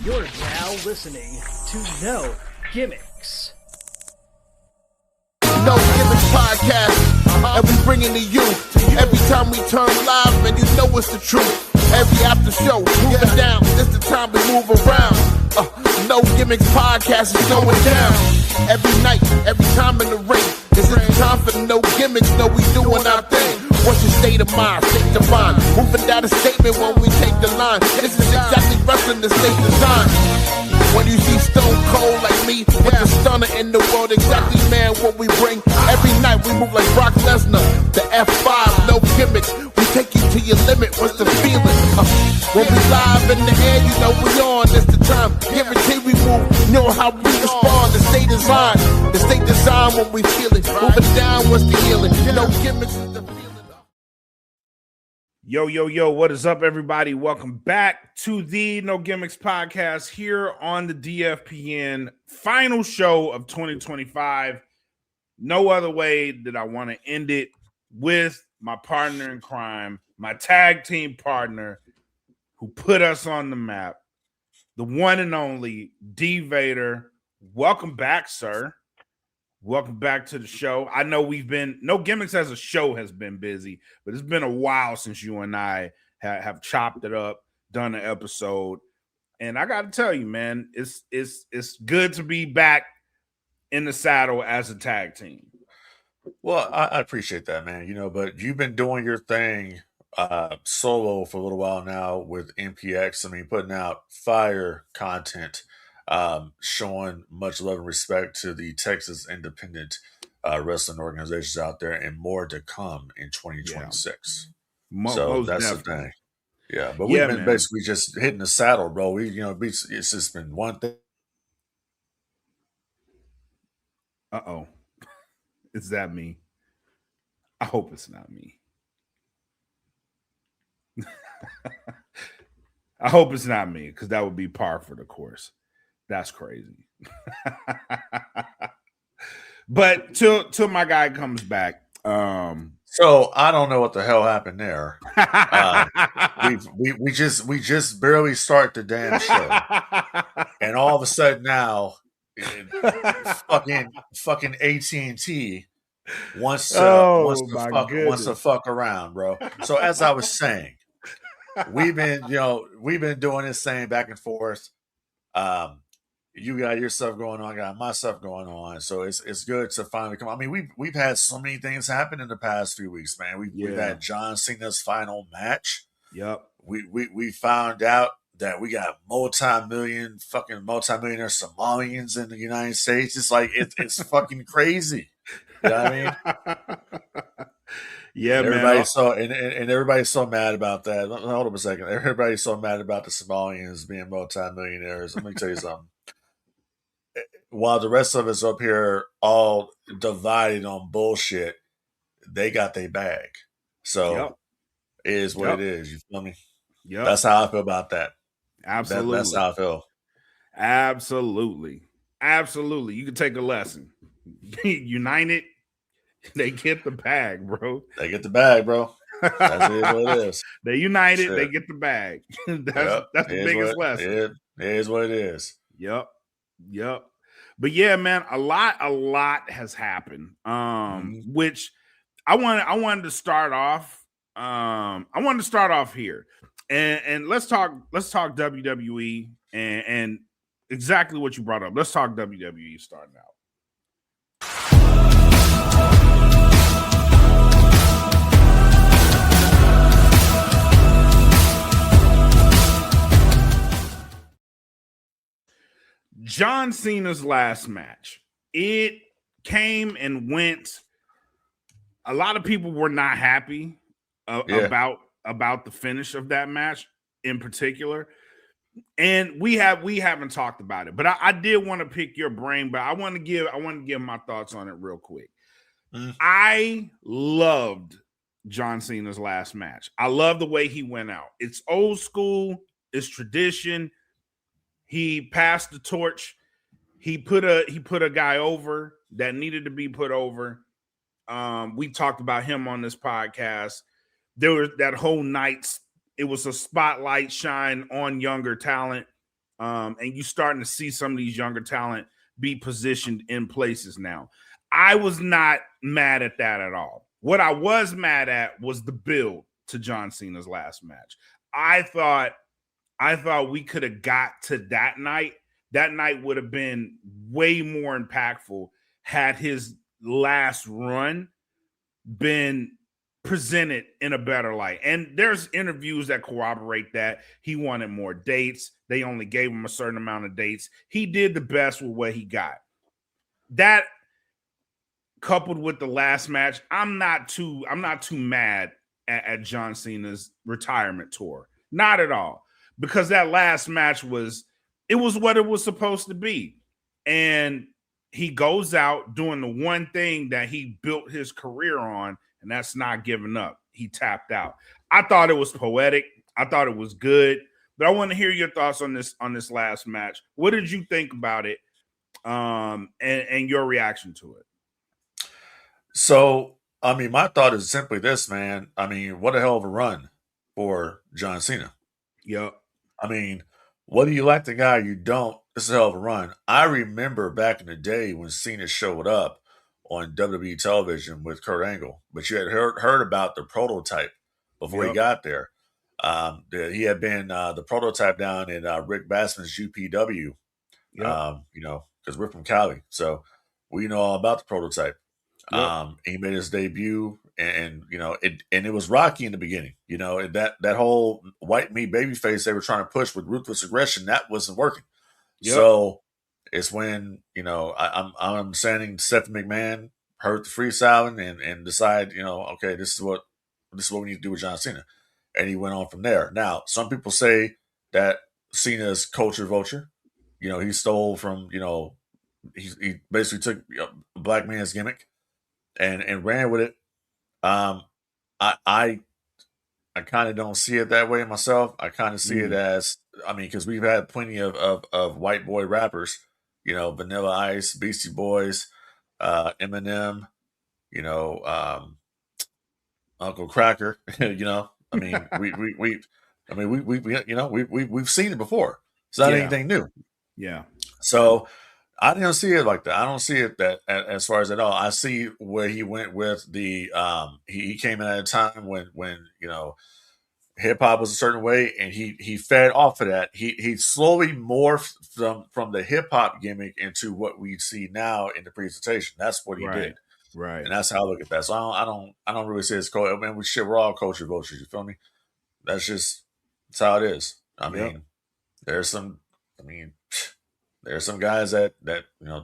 You're now listening to No Gimmicks. No Gimmicks podcast, and we bring it to you every time we turn live, and you know it's the truth. Every after show, moving down, this the time we move around. No Gimmicks podcast is going down. Every night, every time in the ring, this is the time for No Gimmicks. No, we doing our thing. What's your state of mind? State of mind. Moving down a statement when we take the line. This is exactly wrestling the state design. When you see Stone Cold like me, with the stunner in the world, exactly, man, what we bring. Every night we move like Brock Lesnar, the F5, No Gimmicks. We take you to your limit, what's the feeling? When we live in the air, you know we on, it's the time. Guarantee we move, you know how we respond. The state design when we feel it. Moving down, what's the healing? No Gimmicks is the feeling. Yo, what is up, everybody? Welcome back to the No Gimmicks podcast here on the DFPN final show of 2025. No other way that I want to end it with my partner in crime, my tag team partner who put us on the map, the one and only Dee Vader. Welcome back, sir. Welcome back to the show. I know No Gimmicks as a show has been busy, but it's been a while since you and I have chopped it up, done an episode. And I got to tell you, man, it's good to be back in the saddle as a tag team. Well, I appreciate that, man. But you've been doing your thing solo for a little while now with MPX. I mean, putting out fire content. Showing much love and respect to the Texas independent wrestling organizations out there, and more to come in 2026. Yeah. So that's definitely the thing. Yeah, but we've been basically just hitting the saddle, bro. It's just been one thing. Is that me? I hope it's not me. I hope it's not me, because that would be par for the course. That's crazy. But till my guy comes back. So I don't know what the hell happened there. We just barely start the damn show, and all of a sudden now, fucking AT&T wants to fuck around, bro. So as I was saying, we've been doing this thing back and forth. You got your stuff going on, I got my stuff going on. So it's good to finally come. I mean, we've had so many things happen in the past few weeks, man. We've had John Cena's final match. Yep. We found out that we got multi-millionaire Somalians in the United States. It's like it's fucking crazy. You know what I mean? Yeah, and man. And everybody's so mad about that. Hold up a second. Everybody's so mad about the Somalians being multi-millionaires. Let me tell you something. While the rest of us up here all divided on bullshit, they got their bag. So it is what it is. You feel me? Yeah. That's how I feel about that. Absolutely. That's how I feel. Absolutely. You can take a lesson. United, they get the bag, bro. They get the bag, bro. That's what it is. They united, they get the bag. That's the biggest lesson. It is what it is. Yep. But yeah, man, a lot has happened. Which I wanted to start off. I wanted to start off here. And let's talk WWE and exactly what you brought up. Let's talk WWE starting out. John Cena's last match. It came and went. A lot of people were not happy about the finish of that match in particular. And we haven't talked about it, but I did want to pick your brain, but I want to give my thoughts on it real quick. I loved John Cena's last match. I love the way he went out. It's old school, it's tradition. He passed the torch. He put a guy over that needed to be put over. We talked about him on this podcast. There was that whole night. It was a spotlight shine on younger talent. And you starting to see some of these younger talent be positioned in places now. I was not mad at that at all. What I was mad at was the build to John Cena's last match. I thought we could have got to that night. That night would have been way more impactful had his last run been presented in a better light. And there's interviews that corroborate that. He wanted more dates. They only gave him a certain amount of dates. He did the best with what he got. That coupled with the last match, I'm not too mad at John Cena's retirement tour. Not at all. Because that last match was what it was supposed to be. And he goes out doing the one thing that he built his career on, and that's not giving up. He tapped out. I thought it was poetic. I thought it was good. But I want to hear your thoughts on this last match. What did you think about it? And your reaction to it. So, I mean, my thought is simply this, man. I mean, what a hell of a run for John Cena. Yep. I mean, whether you like the guy or you don't, it's a hell of a run. I remember back in the day when Cena showed up on WWE television with Kurt Angle, but you had heard about the prototype before he got there. He had been the prototype down in Rick Bassman's UPW, because we're from Cali. So we know all about the prototype. He made his debut, and it was rocky in the beginning. That whole white meat baby face they were trying to push with ruthless aggression, that wasn't working. So it's when I'm understanding Stephanie McMahon heard the freestyling and decide okay, this is what we need to do with John Cena, and he went on from there. Now some people say that Cena's culture vulture. He stole from he basically took a black man's gimmick and ran with it. I kind of don't see it that way myself. I kind of see it as, because we've had plenty of white boy rappers, Vanilla Ice, Beastie Boys, Eminem, Uncle Cracker. We've seen it before. It's not anything new. Yeah. So I don't see it like that. I don't see it that as far as at all. I see where he went with the he came in at a time when hip hop was a certain way, and he fed off of that. He slowly morphed from the hip hop gimmick into what we see now in the presentation. That's what he did, right? And that's how I look at that. So I don't really say it's culture. I mean, we're all culture vultures. You feel me? That's how it is. There's some guys that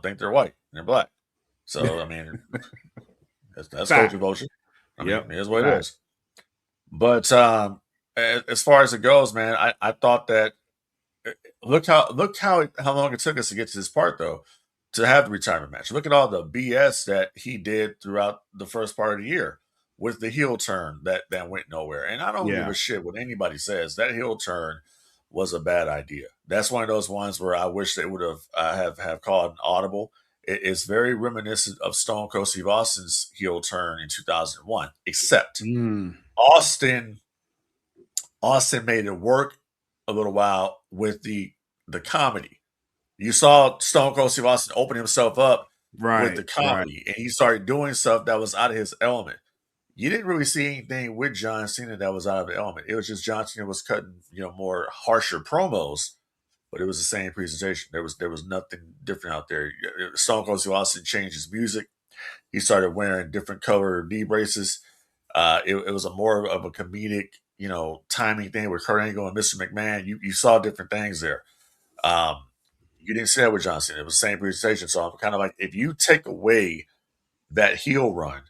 think they're white and they're black. So that's culture vulture. Here's what it is. But as far as it goes, man, I thought that look how long it took us to get to this part though, to have the retirement match. Look at all the BS that he did throughout the first part of the year with the heel turn that went nowhere. And I don't give a shit what anybody says. That heel turn was a bad idea. That's one of those ones where I wish they would have called an audible. It's very reminiscent of Stone Cold Steve Austin's heel turn in 2001, except Austin made it work a little while with the comedy. You saw Stone Cold Steve Austin open himself up with the comedy, and he started doing stuff that was out of his element. You didn't really see anything with John Cena that was out of the element. It was just John Cena was cutting, more harsher promos, but it was the same presentation. There was nothing different out there. Stone Cold Steve Austin changed his music. He started wearing different color knee braces. It was a more of a comedic, timing thing with Kurt Angle and Mr. McMahon. You saw different things there. You didn't see that with John Cena. It was the same presentation. So I'm kind of like, if you take away that heel run,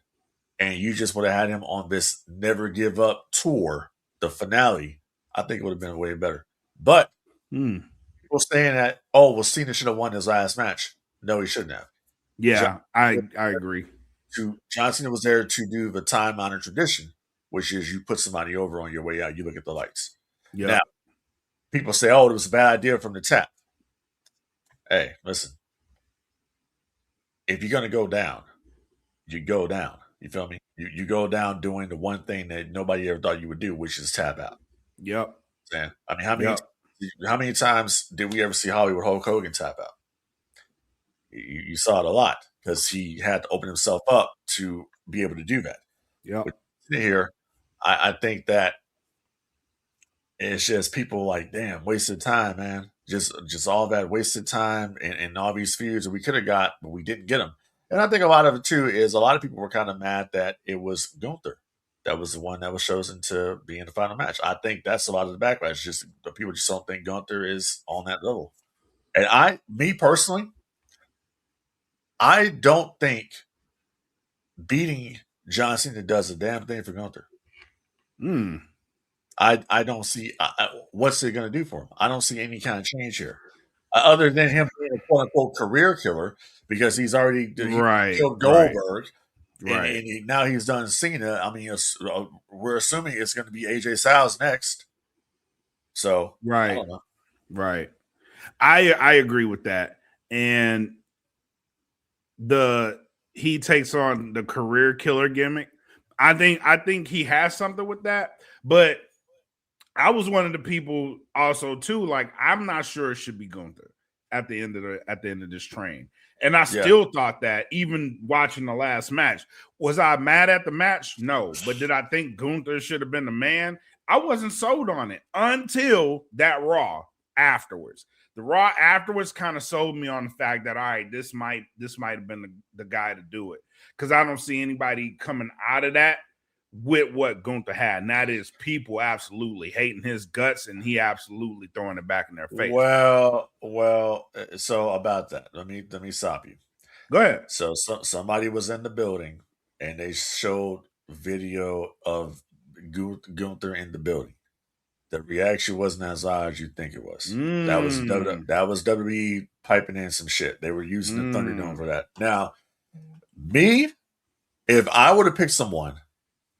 and you just would have had him on this Never Give Up tour, the finale, I think it would have been way better. But people saying that, Cena should have won his last match. No, he shouldn't have. Yeah, I agree. John Cena was there to do the time-honored tradition, which is you put somebody over on your way out, you look at the lights. Yep. Now, people say, it was a bad idea from the tap. Hey, listen. If you're going to go down, you go down. You feel me? You go down doing the one thing that nobody ever thought you would do, which is tap out. Yep. I mean, how many times How many times did we ever see Hollywood Hulk Hogan tap out? You saw it a lot because he had to open himself up to be able to do that. Yeah. Here, I think that it's just people like, damn, wasted time, man. Just all that wasted time and all these feuds that we could have got, but we didn't get them. And I think a lot of it too is a lot of people were kind of mad that it was Gunther that was the one that was chosen to be in the final match. I think that's a lot of the backlash. Just the people just don't think Gunther is on that level. And me personally, I don't think beating John Cena does a damn thing for Gunther. I don't see what's it going to do for him. I don't see any kind of change here, other than him being a quote unquote career killer because he's already killed Goldberg, and now he's done Cena. I mean, we're assuming it's going to be AJ Styles next. So I don't know. Right. I agree with that, and he takes on the career killer gimmick. I think he has something with that, but I was one of the people also too. Like, I'm not sure it should be Gunther at the end of this train, and I still thought that even watching the last match. Was I mad at the match? No, but did I think Gunther should have been the man? I wasn't sold on it until that Raw afterwards. The Raw afterwards kind of sold me on the fact that, all right, this might have been the guy to do it, because I don't see anybody coming out of that with what Gunther had, and that is people absolutely hating his guts and he absolutely throwing it back in their face. Well, so about that, let me stop you. Go ahead. So somebody was in the building and they showed video of Gunther in the building. The reaction wasn't as loud as you think it was. That was WWE piping in some shit. They were using the Thunderdome for that. Now, if I would have picked someone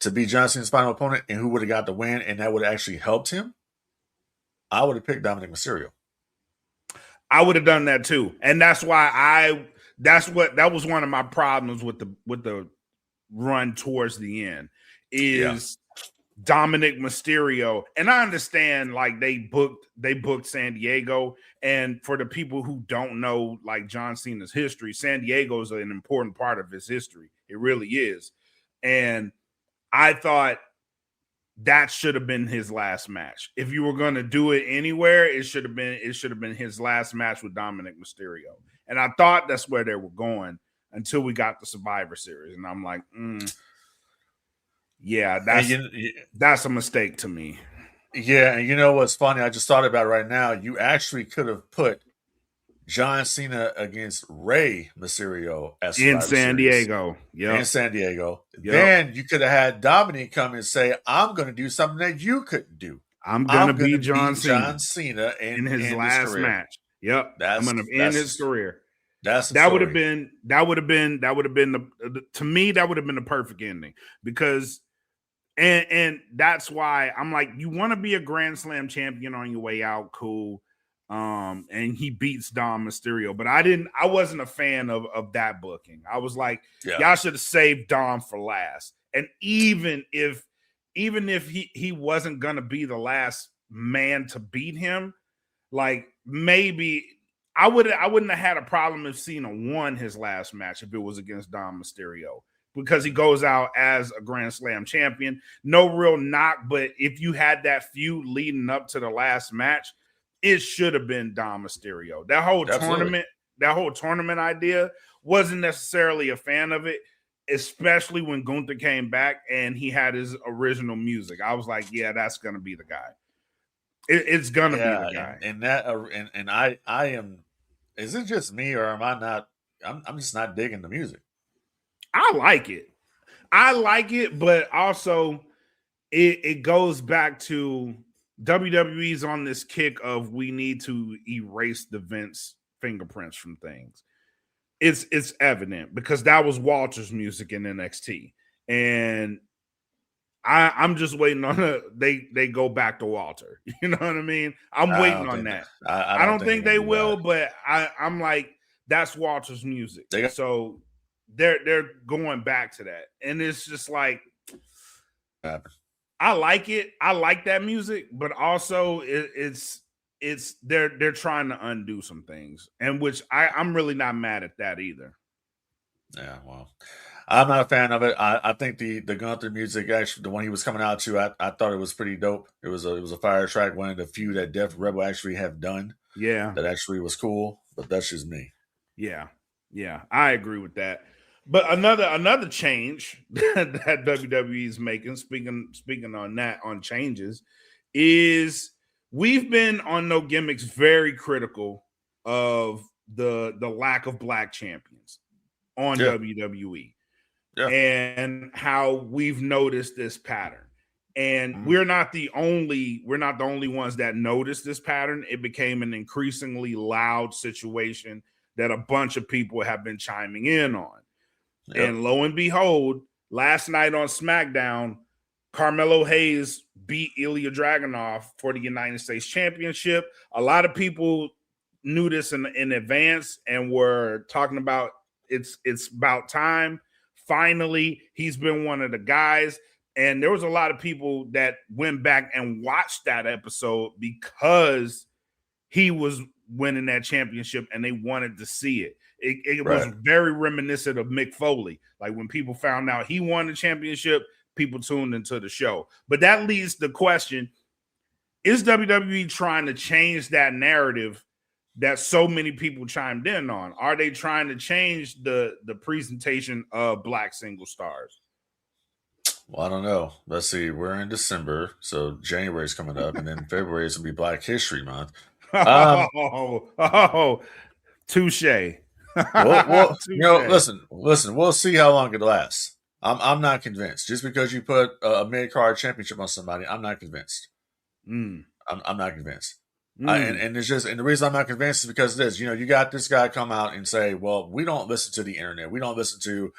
to be John Cena's final opponent and who would have got the win and that would have actually helped him, I would have picked Dominic Mysterio. I would have done that too. And that's why that was one of my problems with the run towards the end is Dominic Mysterio. And I understand, like, they booked San Diego, and for the people who don't know, like, John Cena's history, San Diego is an important part of his history. It really is. And I thought that should have been his last match. If you were going to do it anywhere, it should have been his last match with Dominic Mysterio. And I thought that's where they were going until we got the Survivor Series. And I'm like, yeah, that's a mistake to me. Yeah, and you know what's funny? I just thought about it right now. You actually could have put John Cena against Rey Mysterio in San Diego. Yeah, in San Diego. Yep. Then you could have had Dominic come and say, "I'm going to do something that you couldn't do. I'm going to be John Cena in his last match. Yep, I'm going to end his career." That would have been to me that would have been the perfect ending, because and that's why I'm like, you want to be a Grand Slam champion on your way out, cool. And he beats Dom Mysterio, but I wasn't a fan of that booking. I was like, y'all should have saved Dom for last. And even if he wasn't gonna be the last man to beat him, like, maybe I wouldn't have had a problem if Cena won his last match if it was against Dom Mysterio, because he goes out as a Grand Slam champion. No real knock, but if you had that feud leading up to the last match, it should have been Dom Mysterio. That whole tournament idea, wasn't necessarily a fan of it, especially when Gunther came back and he had his original music. I was like, yeah, that's gonna be the guy. It's gonna be the guy. And I am. Is it just me, or am I not? I'm just not digging the music. I like it, but also it goes back to WWE's on this kick of, we need to erase the Vince fingerprints from things. It's evident, because that was Walter's music in NXT, and I'm just waiting on they go back to Walter. You know what I mean? I'm waiting on that. I don't think they will, but I'm like, that's Walter's music. So they're going back to that, and it's just like, I like it. I like that music, but also it they're trying to undo some things, and which I'm really not mad at that either. Yeah, well, I'm not a fan of it. I think the Gunther music, actually, the one he was coming out to, I thought it was pretty dope. It was a fire track, one of the few that Def Rebel actually have done. Yeah, that actually was cool. But that's just me. Yeah, I agree with that. But another change that WWE is making, speaking on changes, is we've been on No Gimmicks very critical of the lack of black champions on WWE. Yeah. And how we've noticed this pattern. And we're not the only ones that noticed this pattern. It became an increasingly loud situation that a bunch of people have been chiming in on. Yep. And lo and behold, last night on SmackDown, Carmelo Hayes beat Ilya Dragunov for the United States Championship. A lot of people knew this in advance and were talking about it's about time. Finally, he's been one of the guys. And there was a lot of people that went back and watched that episode because he was winning that championship and they wanted to see it. It was very reminiscent of Mick Foley. Like when people found out he won the championship, people tuned into the show. But that leads to the question, is WWE trying to change that narrative that so many people chimed in on? Are they trying to change the presentation of black single stars? Well, I don't know. Let's see. We're in December, so January is coming up, and then February is going to be Black History Month. Touche. Well, listen. We'll see how long it lasts. I'm not convinced. Just because you put a mid-card championship on somebody, I'm not convinced. I'm not convinced. And it's just, and the reason I'm not convinced is because of this. You got this guy come out and say, "Well, we don't listen to the internet. We don't listen to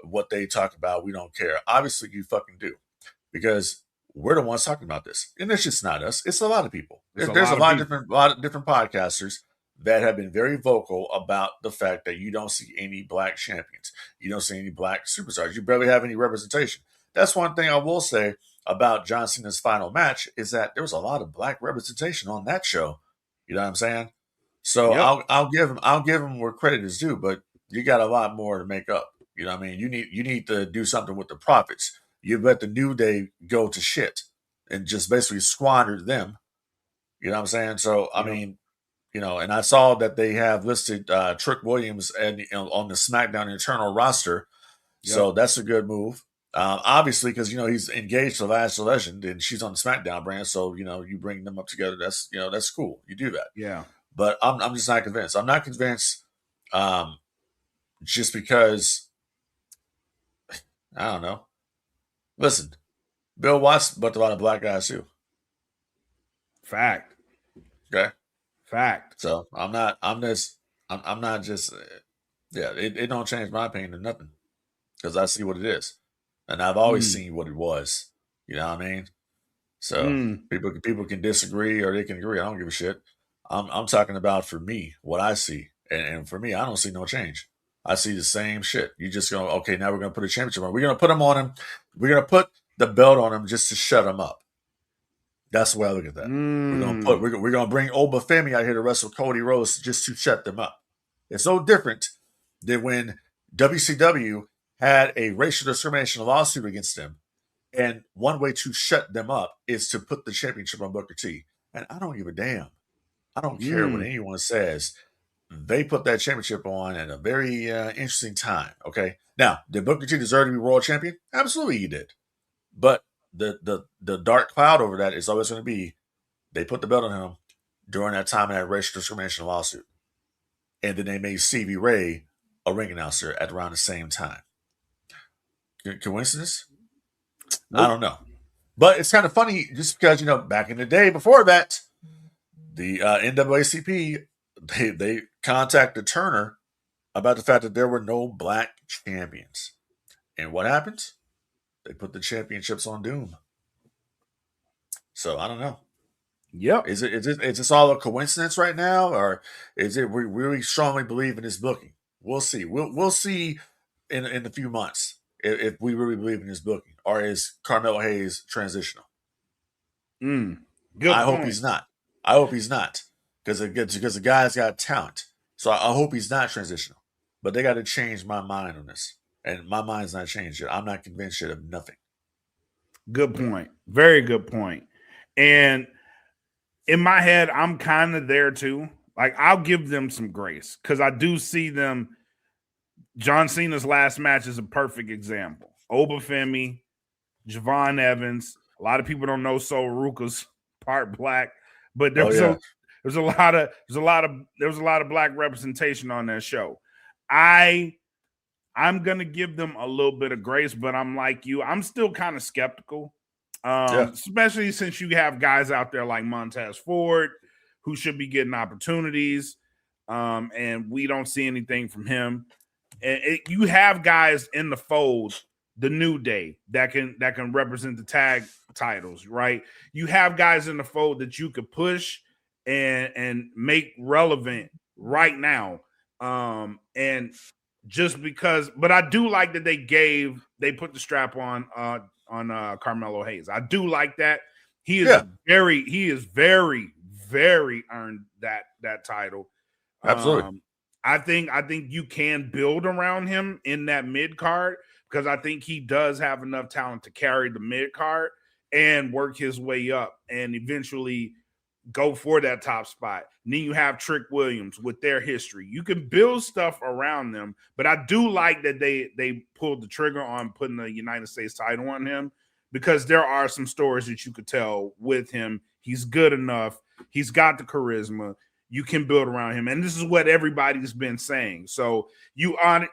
what they talk about. We don't care." Obviously, you fucking do, because we're the ones talking about this, and it's just not us. It's a lot of people. There's a lot of different podcasters that have been very vocal about the fact that you don't see any black champions. You don't see any black superstars. You barely have any representation. That's one thing I will say about John Cena's final match, is that there was a lot of black representation on that show. You know what I'm saying? So I'll give him where credit is due, but you got a lot more to make up. You know what I mean? You need to do something with the profits. You let the New Day go to shit and just basically squander them. You know what I'm saying? So I mean, and I saw that they have listed Trick Williams and on the SmackDown internal roster. So that's a good move. Obviously, because he's engaged to Lash Legend and she's on the SmackDown brand, so you bring them up together. That's that's cool. You do that. Yeah. But I'm just not convinced. I'm not convinced. Just because I don't know. Listen, Bill Watts bucked a lot of black guys too. Fact. Okay. Fact. So I'm not just. It don't change my opinion or nothing, because I see what it is. And I've always seen what it was. You know what I mean? So people can disagree or they can agree. I don't give a shit. I'm talking about, for me, what I see. And for me, I don't see no change. I see the same shit. You just go, okay, now we're going to put a championship on. We're going to put them on him. We're going to put the belt on him just to shut him up. That's the way I look at that. We're going to bring Obafemi out here to wrestle Cody Rhodes just to shut them up. It's no different than when WCW had a racial discrimination lawsuit against them, and one way to shut them up is to put the championship on Booker T. And I don't give a damn. I don't care what anyone says. They put that championship on at a very interesting time. Okay, now, did Booker T deserve to be world champion? Absolutely, he did. But the dark cloud over that is always going to be, they put the belt on him during that time of that racial discrimination lawsuit, and then they made Stevie Ray a ring announcer at around the same time. Coincidence? Nope. I don't know. But it's kind of funny, just because, back in the day before that, the NAACP, they contacted Turner about the fact that there were no black champions. And what happened? They put the championships on Doom. So I don't know. Yep. Is this all a coincidence right now? Or is it, we really strongly believe in this booking? We'll see. We'll see in a few months if we really believe in his booking, or is Carmelo Hayes transitional? Good I point. hope he's not. I hope he's not, because the guy's got talent. So I hope he's not transitional. But they got to change my mind on this, and my mind's not changed yet. I'm not convinced yet of nothing. Good point. Very good point. And in my head, I'm kind of there too. Like, I'll give them some grace because I do see them. John Cena's last match is a perfect example. Obafemi, Javon Evans. A lot of people don't know Sol Ruka's part black, but there was a lot of black representation on that show. I'm gonna give them a little bit of grace, but I'm like you. I'm still kind of skeptical, especially since you have guys out there like Montez Ford who should be getting opportunities, and we don't see anything from him. And you have guys in the fold, the New Day that can represent the tag titles, right? You have guys in the fold that you could push and make relevant right now, and just because, but I do like that they put the strap on Carmelo Hayes. I do like that. He is very, very earned that title. Absolutely. I think you can build around him in that mid card because I think he does have enough talent to carry the mid card and work his way up and eventually go for that top spot. And then you have Trick Williams with their history. You can build stuff around them, but I do like that they pulled the trigger on putting the United States title on him because there are some stories that you could tell with him. He's good enough. He's got the charisma. You can build around him. And this is what everybody's been saying. So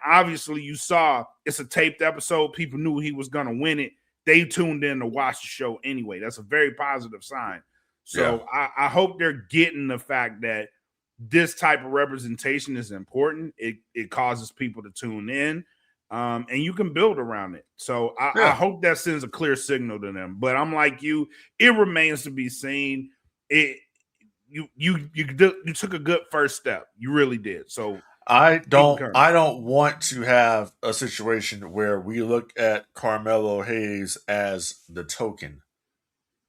obviously you saw it's a taped episode. People knew he was going to win it. They tuned in to watch the show anyway. That's a very positive sign. So I hope they're getting the fact that this type of representation is important. It causes people to tune in, and you can build around it. So I hope that sends a clear signal to them. But I'm like you, it remains to be seen. You took a good first step. You really did. So I don't want to have a situation where we look at Carmelo Hayes as the token.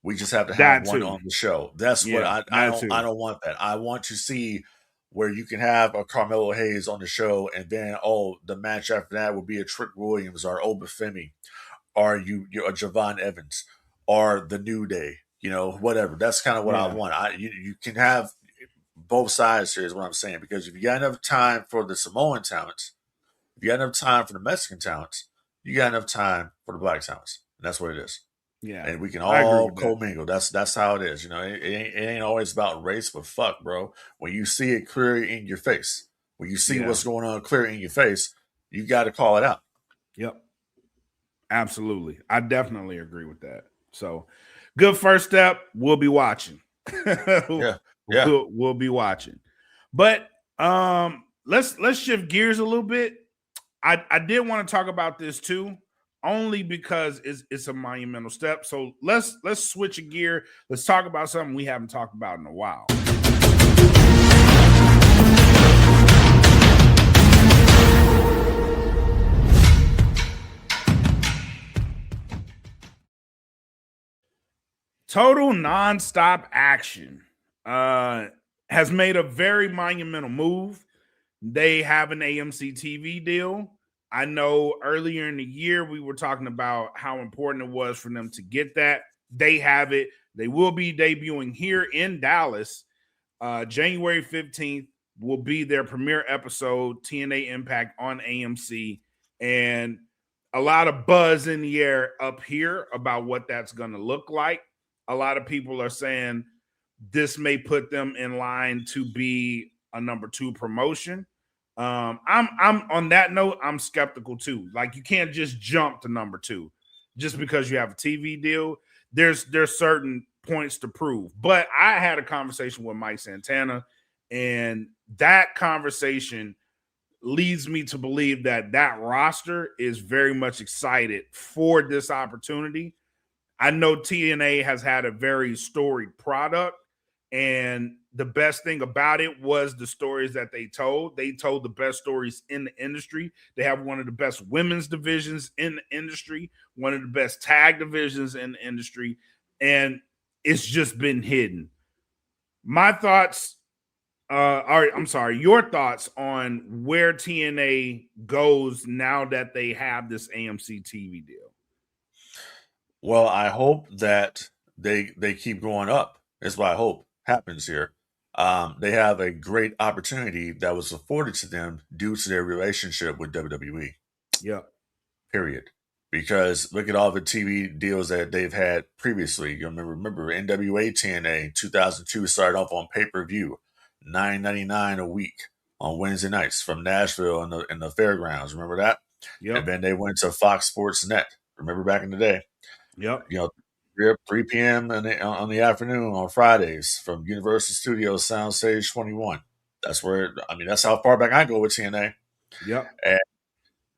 We just have to have one on the show. That's what I don't want that. I want to see where you can have a Carmelo Hayes on the show, and then the match after that will be a Trick Williams or Obafemi, or you a Javon Evans, or the New Day. Whatever. That's kind of what I want. You can have both sides here, is what I'm saying. Because if you got enough time for the Samoan talents, if you got enough time for the Mexican talents, you got enough time for the black talents, and that's what it is. Yeah, and we can all commingle. That's how it is. It ain't always about race, but fuck, bro. When you see it clearly in your face, when you see what's going on clear in your face, you got to call it out. Yep, absolutely. I definitely agree with that. So, good first step. We'll be watching. We'll be watching. But let's shift gears a little bit. I did want to talk about this too. Only because it's a monumental step. So let's switch a gear. Let's talk about something we haven't talked about in a while. Total Nonstop Action has made a very monumental move. They have an AMC TV deal. I know earlier in the year we were talking about how important it was for them to get that. They have it. They will be debuting here in Dallas. January 15th will be their premiere episode, TNA Impact on AMC. And a lot of buzz in the air up here about what that's going to look like. A lot of people are saying this may put them in line to be a number 2 promotion. I'm on that note, I'm skeptical too. Like, you can't just jump to number 2 just because you have a TV deal. There's certain points to prove. But I had a conversation with Mike Santana, and that conversation leads me to believe that roster is very much excited for this opportunity. I know TNA has had a very storied product, and the best thing about it was the stories that they told. They told the best stories in the industry. They have one of the best women's divisions in the industry, one of the best tag divisions in the industry, and it's just been hidden. My thoughts. I'm sorry. Your thoughts on where TNA goes now that they have this AMC TV deal? Well, I hope that they keep going up. That's what I hope happens here. They have a great opportunity that was afforded to them due to their relationship with WWE. Yep. Period. Because look at all the TV deals that they've had previously. You remember NWA TNA 2002 started off on pay-per-view, $9.99 a week on Wednesday nights from Nashville in the fairgrounds. Remember that? Yep. And then they went to Fox Sports Net. Remember back in the day? Yep. 3 p.m. on the afternoon on Fridays from Universal Studios Soundstage 21. That's that's how far back I go with TNA. Yep. And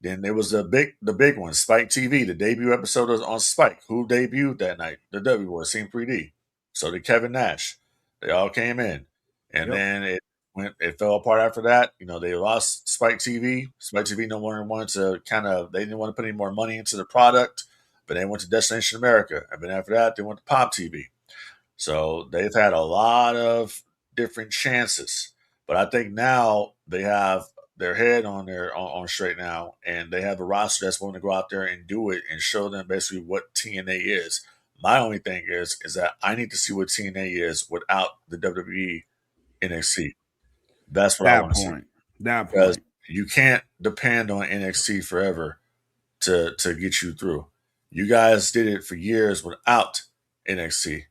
then there was the big one, Spike TV, the debut episode was on Spike. Who debuted that night? The W Boys, Team 3D. So did Kevin Nash. They all came in. And then it fell apart after that. They lost Spike TV. Spike TV no longer wanted to they didn't want to put any more money into the product, but they went to Destination America. And then after that, they went to Pop TV. So they've had a lot of different chances. But I think now they have their head on straight now, and they have a roster that's willing to go out there and do it and show them basically what TNA is. My only thing is that I need to see what TNA is without the WWE NXT. That's what I want to see. Because you can't depend on NXT forever to get you through. You guys did it for years without NXT.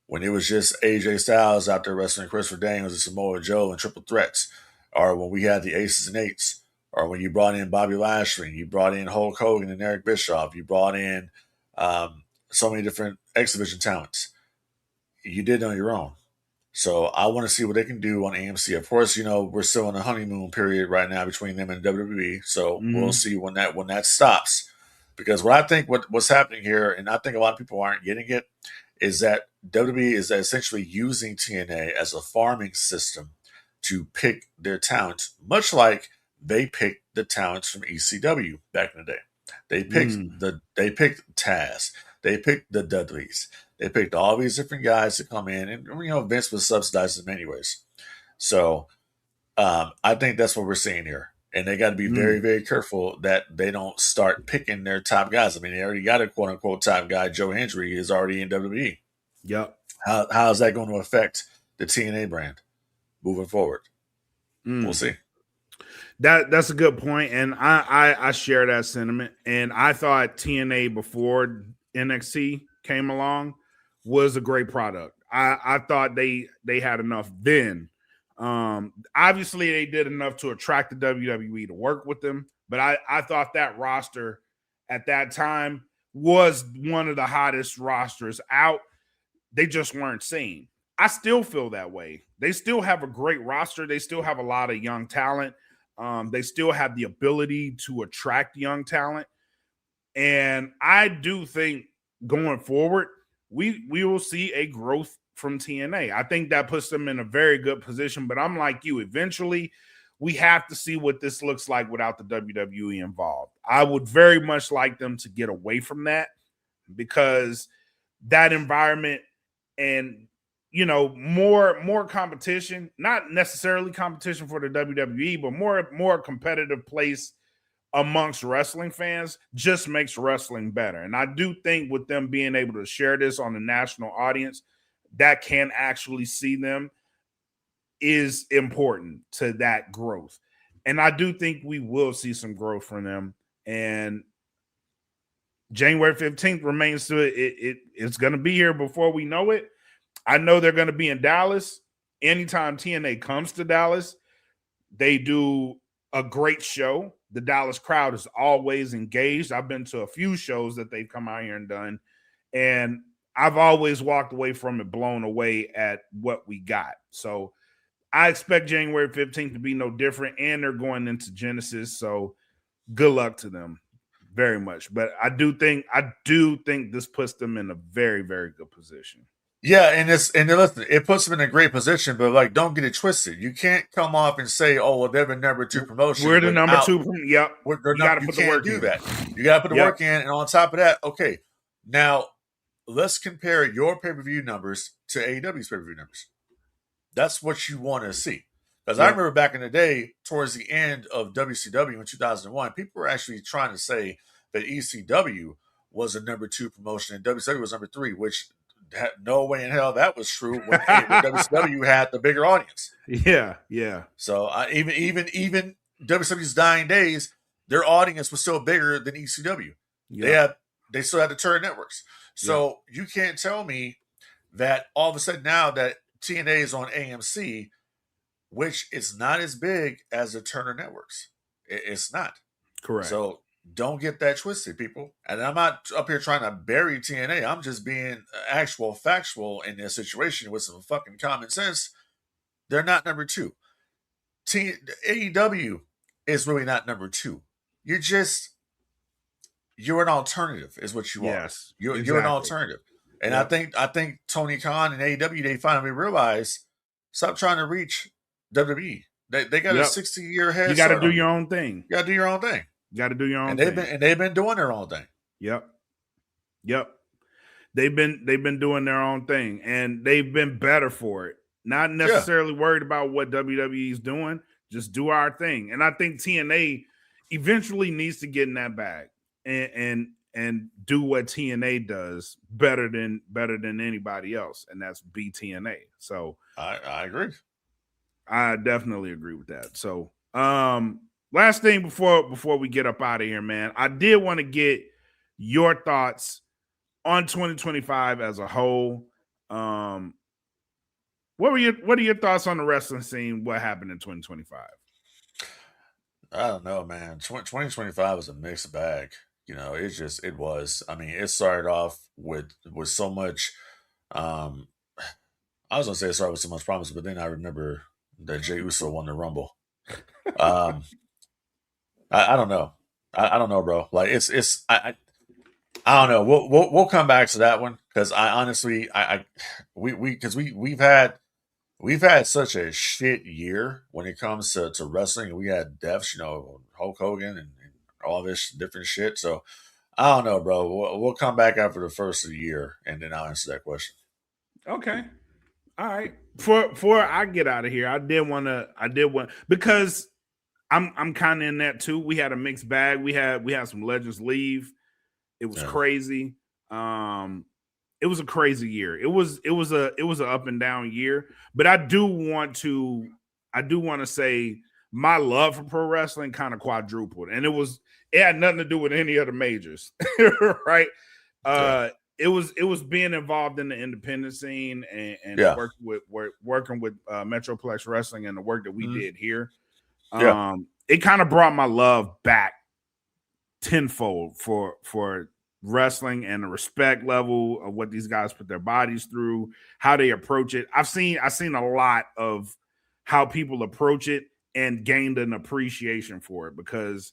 When it was just AJ Styles out there wrestling Christopher Daniels and Samoa Joe and Triple Threats, or when we had the Aces and Eights, or when you brought in Bobby Lashley, you brought in Hulk Hogan and Eric Bischoff, you brought in so many different X Division talents. You did it on your own. So I want to see what they can do on AMC. Of course, we're still in a honeymoon period right now between them and WWE. So we'll see when that stops. Because what I think what's happening here, and I think a lot of people aren't getting it, is that WWE is essentially using TNA as a farming system to pick their talents, much like they picked the talents from ECW back in the day. They picked Taz, they picked the Dudleys, they picked all these different guys to come in, and Vince was subsidizing them anyways. So I think that's what we're seeing here, and they got to be very, very careful that they don't start picking their top guys. I mean, they already got a quote unquote top guy. Joe Hendry is already in WWE. Yep. How is that going to affect the TNA brand moving forward? We'll see. That's a good point, and I share that sentiment. And I thought TNA before NXT came along was a great product. I thought they had enough then. Obviously, they did enough to attract the WWE to work with them, but I thought that roster at that time was one of the hottest rosters out. They just weren't seen. I still feel that way. They still have a great roster. They still have a lot of young talent. They still have the ability to attract young talent. And I do think going forward, we will see a growth from TNA. I think that puts them in a very good position. But I'm like you, eventually we have to see what this looks like without the WWE involved. I would very much like them to get away from that, because that environment and more competition, not necessarily competition for the WWE, but more competitive place amongst wrestling fans just makes wrestling better. And I do think with them being able to share this on the national audience that can actually see them is important to that growth. And I do think we will see some growth from them. And January 15th remains to it's going to be here before we know it. I know they're going to be in Dallas. Anytime TNA comes to Dallas, they do a great show. The Dallas crowd is always engaged. I've been to a few shows that they've come out here and done, and I've always walked away from it blown away at what we got. So I expect January 15th to be no different, and they're going into Genesis. So good luck to them very much. But I do think this puts them in a very, very good position. Yeah, and listen, it puts them in a great position, but don't get it twisted. You can't come off and say, "Oh, well, they're the number 2 promotion." We're the number 2. Yep, you got to put the work in. You got to put the work in, and on top of that, okay, now let's compare your pay-per-view numbers to AEW's pay-per-view numbers. that's what you want to see. Because I Yep. remember back in the day, towards the end of WCW in 2001, people were actually trying to say that ECW was a number 2 promotion and WCW was number 3, which had no way in hell that was true when WCW had the bigger audience. Yeah, yeah. So even WCW's dying days, their audience was still bigger than ECW. Yep. They still had the turn networks. So you can't tell me that all of a sudden now that TNA is on AMC, which is not as big as the Turner networks. It's not. Correct. So don't get that twisted, people. And I'm not up here trying to bury TNA. I'm just being actual factual in this situation with some fucking common sense. They're not number 2. AEW is really not number 2. You're an alternative, is what you are. You're an alternative. And I think Tony Khan and AEW, they finally realized, stop trying to reach WWE. They got a 60-year head. You got to do your own thing. You got to do your own thing. You got to do your own and thing. They've been doing their own thing. Yep. They've been doing their own thing, and they've been better for it. Not necessarily worried about what WWE is doing. Just do our thing. And I think TNA eventually needs to get in that bag and do what TNA does better than anybody else, and that's be TNA. So I agree. I definitely agree with that. So last thing before we get up out of here, man, I did want to get your thoughts on 2025 as a whole. What are your thoughts on the wrestling scene? What happened in 2025? I don't know, man. 2025 was a mixed bag. You know, it was. I mean, it started off with so much. I was gonna say it started with so much promise, but then I remember that Jey Uso won the Rumble. I don't know. I don't know, bro. Like I don't know. We'll come back to that one because I honestly we've had such a shit year when it comes to wrestling. We had deaths, you know, Hulk Hogan and all this different shit. So I don't know, bro. We'll come back after the first of the year and then I'll answer that question. Okay. All right. Before I get out of here, I did want because I'm kind of in that too. We had a mixed bag. We had some legends leave. It was crazy. It was a crazy year. It was an up and down year. But I do want to say my love for pro wrestling kind of quadrupled, and it had nothing to do with any of the majors, right? It was being involved in the independent scene and working with Metroplex Wrestling and the work that we did here. It kind of brought my love back tenfold for wrestling and the respect level of what these guys put their bodies through, how they approach it. I've seen a lot of how people approach it and gained an appreciation for it because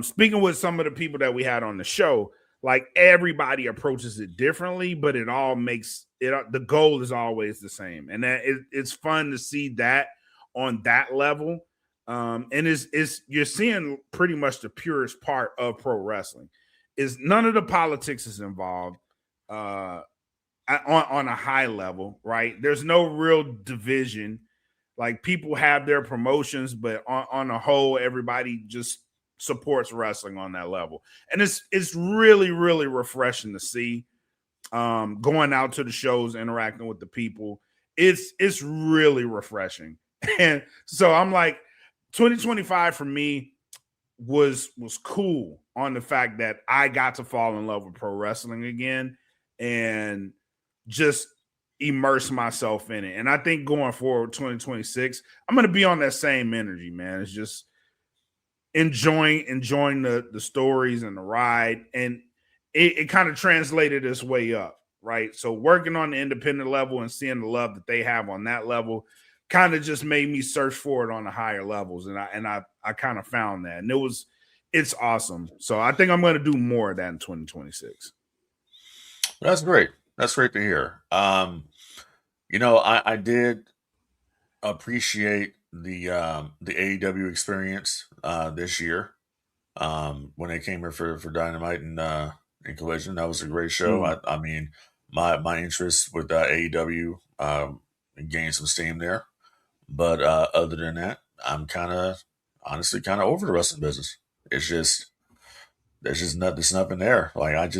speaking with some of the people that we had on the show, like everybody approaches it differently, but it all makes it, the goal is always the same. And that it's fun to see that on that level. And you're seeing pretty much the purest part of pro wrestling is none of the politics is involved on a high level, right? There's no real division. Like people have their promotions, but on the whole, everybody just supports wrestling on that level. And it's really, really refreshing to see going out to the shows, interacting with the people. It's really refreshing. And so I'm like, 2025 for me was cool on the fact that I got to fall in love with pro wrestling again and just immerse myself in it. And I think going forward, 2026, I'm going to be on that same energy, man. It's just enjoying the stories and the ride. And it kind of translated its way up, right? So working on the independent level and seeing the love that they have on that level kind of just made me search for it on the higher levels. And I kind of found that. And it's awesome. So I think I'm going to do more of that in 2026. That's great. That's great to hear. You know, I did appreciate the AEW experience this year when they came here for Dynamite and Collision. That was a great show. I mean, my interest with AEW gain some steam there. But other than that, I'm honestly kind of over the wrestling business. It's just there's nothing there. Like and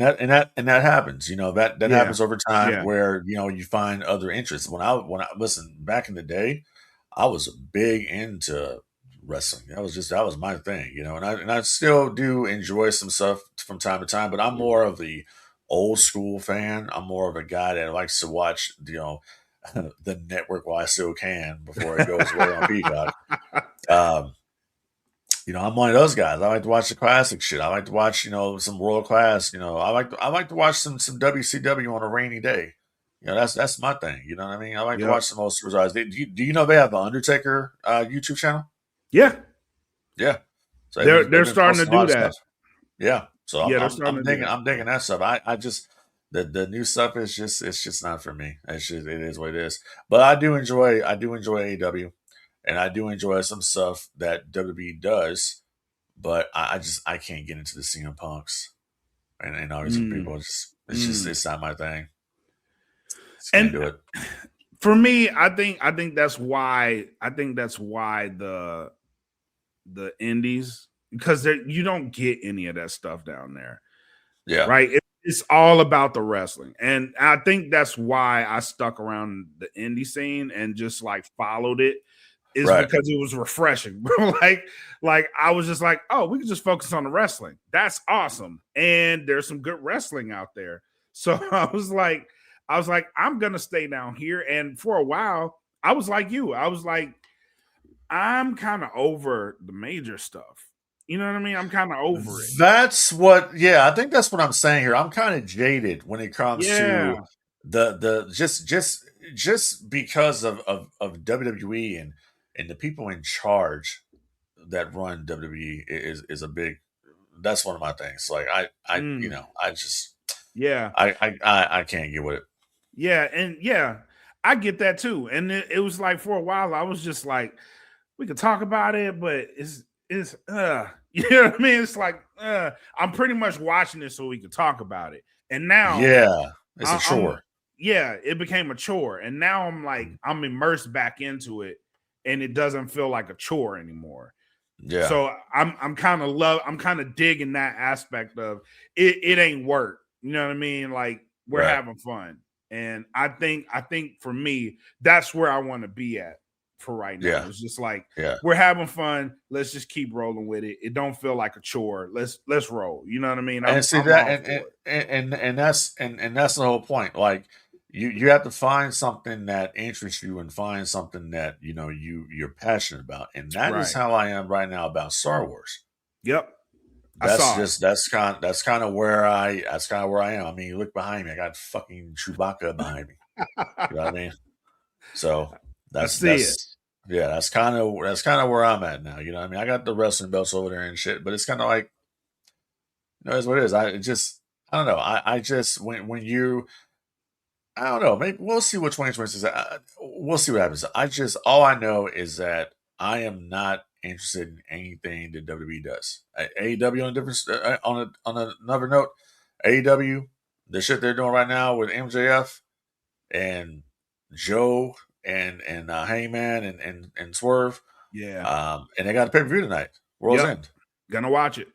that happens. That Yeah. happens over time Yeah. where you find other interests. When I listen back in the day, I was big into wrestling. That was my thing. And I still do enjoy some stuff from time to time. But I'm more of the old school fan. I'm more of a guy that likes to watch the network while I still can before it goes away on Peacock. I'm one of those guys. I like to watch the classic shit. I like to watch, some world class. I like to watch some WCW on a rainy day. That's my thing. You know what I mean? I like to watch some old superstars. Do you know they have the Undertaker YouTube channel? Yeah. Yeah. So They're starting to do that. Yeah. So Yeah, I'm digging that stuff. I just the new stuff is just not for me. It is what it is. But I do enjoy AEW. And I do enjoy some stuff that WWE does, but I can't get into the CM Punks and all these people. It's not my thing. Just can't do it. For me, I think that's why the indies, because you don't get any of that stuff down there. Yeah. Right. It's all about the wrestling. And I think that's why I stuck around the indie scene and just like followed it. Is because it was refreshing. like I was just like, oh, we can just focus on the wrestling. That's awesome. And there's some good wrestling out there. So I was like, I'm gonna stay down here. And for a while, I was like you. I was like, I'm kind of over the major stuff. You know what I mean? I'm kind of over it. I think that's what I'm saying here. I'm kind of jaded when it comes to the just because of WWE and the people in charge that run WWE is a big. That's one of my things. Like I can't get with it. Yeah, and I get that too. And it was like for a while I was just like, we could talk about it, but it's you know what I mean? It's like I'm pretty much watching it so we could talk about it. And now it's a chore. It became a chore. And now I'm like I'm immersed back into it. And it doesn't feel like a chore anymore. Yeah. So I'm kind of digging that aspect of it. It ain't work. You know what I mean? Like we're having fun. And I think for me, that's where I want to be at for right now. Yeah. It's just like we're having fun. Let's just keep rolling with it. It don't feel like a chore. Let's roll. You know what I mean? And that's the whole point. Like you have to find something that interests you and find something that you're passionate about, and that is how I am right now about Star Wars. Yep, that's kind of where I am. I mean, you look behind me, I got fucking Chewbacca behind me. You know what I mean? So that's kind of where I'm at now. You know what I mean? I got the wrestling belts over there and shit, but it's kind of like it's what it is. I don't know. I just when you. I don't know. Maybe we'll see what 2026 is. We'll see what happens. All I know is that I am not interested in anything that WWE does. AEW on a different, on another note, AEW, the shit they're doing right now with MJF and Joe and Heyman and Swerve. Yeah. And they got a pay-per-view tonight. World's End. Gonna watch it.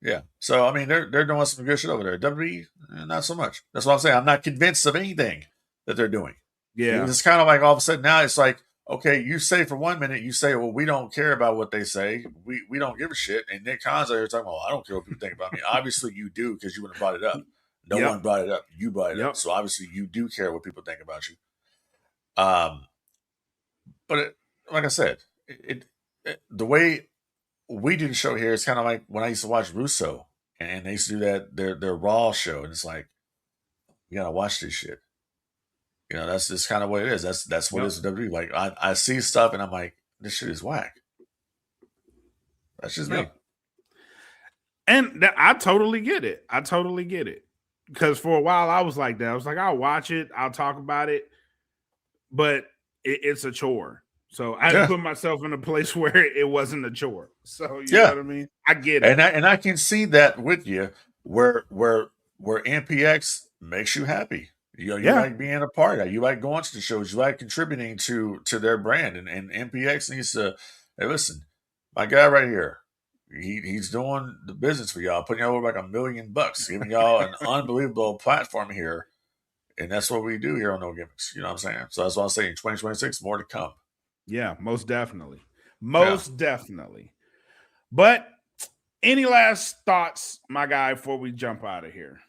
Yeah. So I mean they're doing some good shit over there. WWE, not so much. That's what I'm saying. I'm not convinced of anything that they're doing. Yeah. It's kind of like all of a sudden now it's like, okay, you say for 1 minute, you say, well, we don't care about what they say. We don't give a shit. And Nick Khan's out here talking, well, I don't care what people think about me. Obviously you do, because you wouldn't have brought it up. No one brought it up. You brought it up. So obviously you do care what people think about you. But like I said, the way we do the show here is kind of like when I used to watch Russo, and they used to do that their Raw show, and it's like, you gotta watch this shit. That's just kind of what it is. That's what it is with WWE. Like I see stuff and I'm like, this shit is whack. That's just me. And I totally get it. Because for a while I was like that. I was like, I'll watch it, I'll talk about it, but it's a chore. So I had to put myself in a place where it wasn't a chore. So you know what I mean? I get it. And I can see that with you where MPX makes you happy. You like being a part of that. You like going to the shows. You like contributing to their brand. And MPX needs to, hey, listen, my guy right here, he's doing the business for y'all, putting y'all over like $1 million, giving y'all an unbelievable platform here. And that's what we do here on No Gimmicks. You know what I'm saying? So that's what I'm saying. 2026, more to come. Yeah, most definitely. Definitely. But any last thoughts, my guy, before we jump out of here?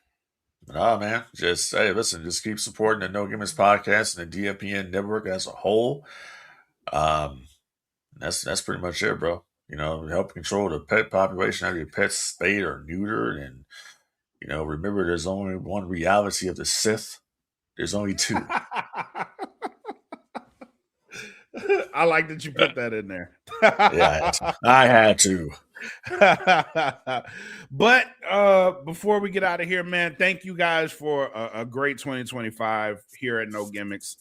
Oh, man. Just, hey, listen, just keep supporting the No Gimmicks podcast and the DFPN network as a whole. That's pretty much it, bro. Help control the pet population, have your pets spayed or neutered. And, remember, there's only one reality of the Sith. There's only two. I like that you put that in there. Yeah, I had to. But before we get out of here, man, thank you guys for a great 2025 here at No Gimmicks.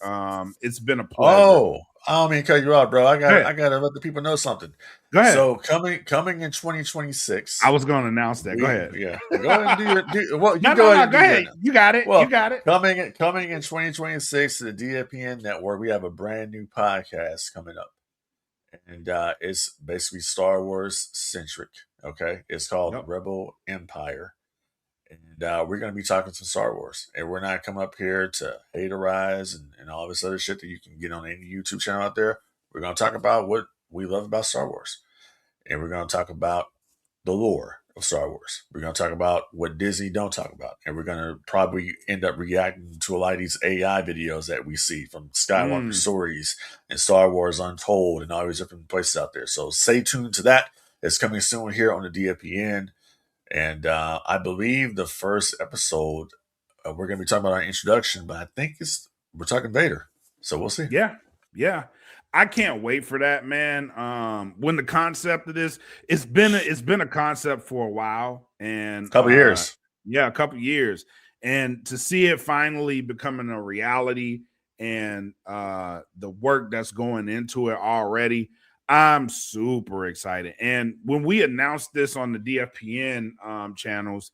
It's been a pleasure. Oh, I don't mean to cut you off, bro. I gotta let the people know something. Go ahead. So coming in 2026. I was going to announce that. Go ahead. Yeah, go ahead and do well. Go ahead. You got it. Well, you got it. Coming in 2026 to the DFPN network, we have a brand new podcast coming up, and it's basically Star Wars centric. Okay, it's called Rebel Empire, and we're going to be talking some Star Wars, and we're not coming up here to haterize and all this other shit that you can get on any YouTube channel out there. We're going to talk about what we love about Star Wars, and we're going to talk about the lore of Star Wars. We're going to talk about what Disney don't talk about, and we're going to probably end up reacting to a lot of these AI videos that we see from Skywalker Stories and Star Wars Untold and all these different places out there. So stay tuned to that. It's coming soon here on the DFPN. And I believe the first episode, we're going to be talking about our introduction, but I think we're talking Vader. So we'll see. Yeah. I can't wait for that, man. When the concept of this, it's been a concept for a while, and a couple years. Yeah, a couple years. And to see it finally becoming a reality and the work that's going into it already, I'm super excited. And when we announced this on the DFPN channels,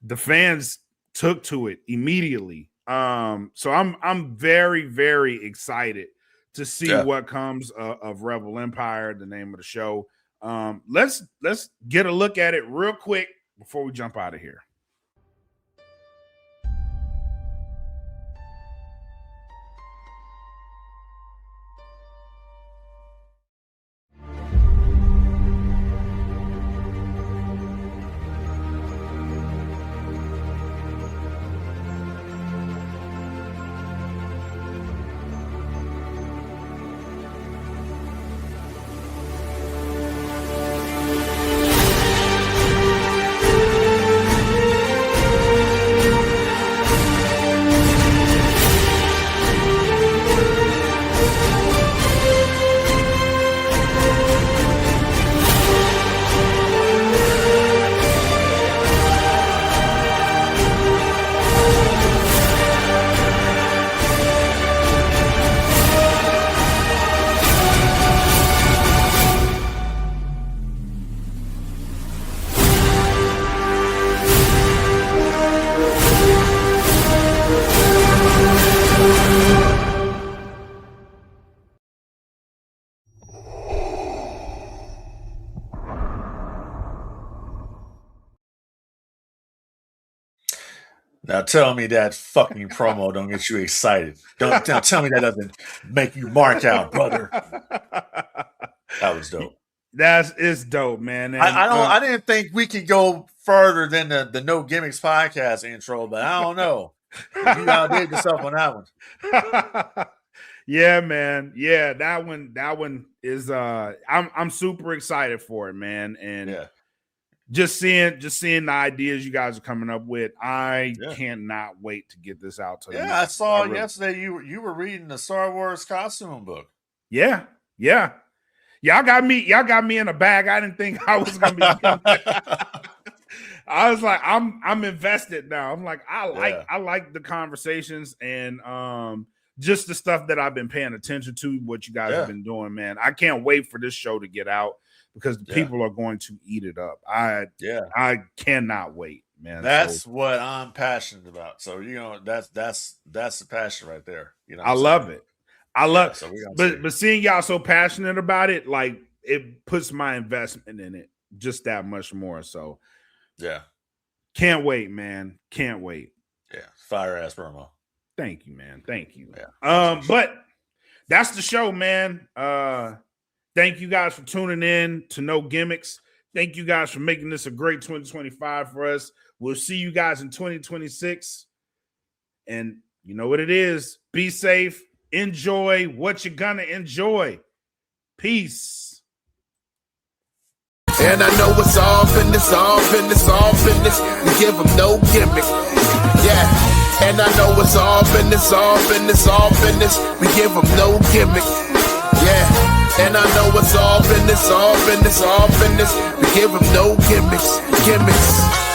the fans took to it immediately. So I'm very, very excited to see what comes of Rebel Empire, the name of the show. Let's get a look at it real quick before we jump out of here. Now tell me that fucking promo don't get you excited. Don't tell me that doesn't make you mark out, brother. That was dope. It's dope, man. And, I didn't think we could go further than the No Gimmicks podcast intro, but I don't know. You outdid yourself on that one. Yeah, man. Yeah, that one is I'm super excited for it, man. And just seeing the ideas you guys are coming up with, I cannot wait to get this out to I saw yesterday you were reading the Star Wars costume book. Yeah. Y'all got me in a bag. I didn't think I was gonna be I was like, I'm invested now. I'm like, I like the conversations and just the stuff that I've been paying attention to, what you guys have been doing, man. I can't wait for this show to get out because the people are going to eat it up. I cannot wait. man. That's what I'm passionate about. So that's the passion right there. I love it. I love so but seeing y'all so passionate about it, like it puts my investment in it just that much more. So yeah. Can't wait, man. Can't wait. Yeah. Fire ass promo. Thank you, man. Thank you. Yeah. But that's the show, man. Thank you guys for tuning in to No Gimmicks. Thank you guys for making this a great 2025 for us. We'll see you guys in 2026. And you know what it is. Be safe. Enjoy what you're gonna enjoy. Peace. And I know it's all business, all business, all business. We give them no gimmick. Yeah. And I know it's all business, all business, all business. We give them no gimmick. Yeah. And I know it's all business, all business, all business. We give them no gimmicks, gimmicks.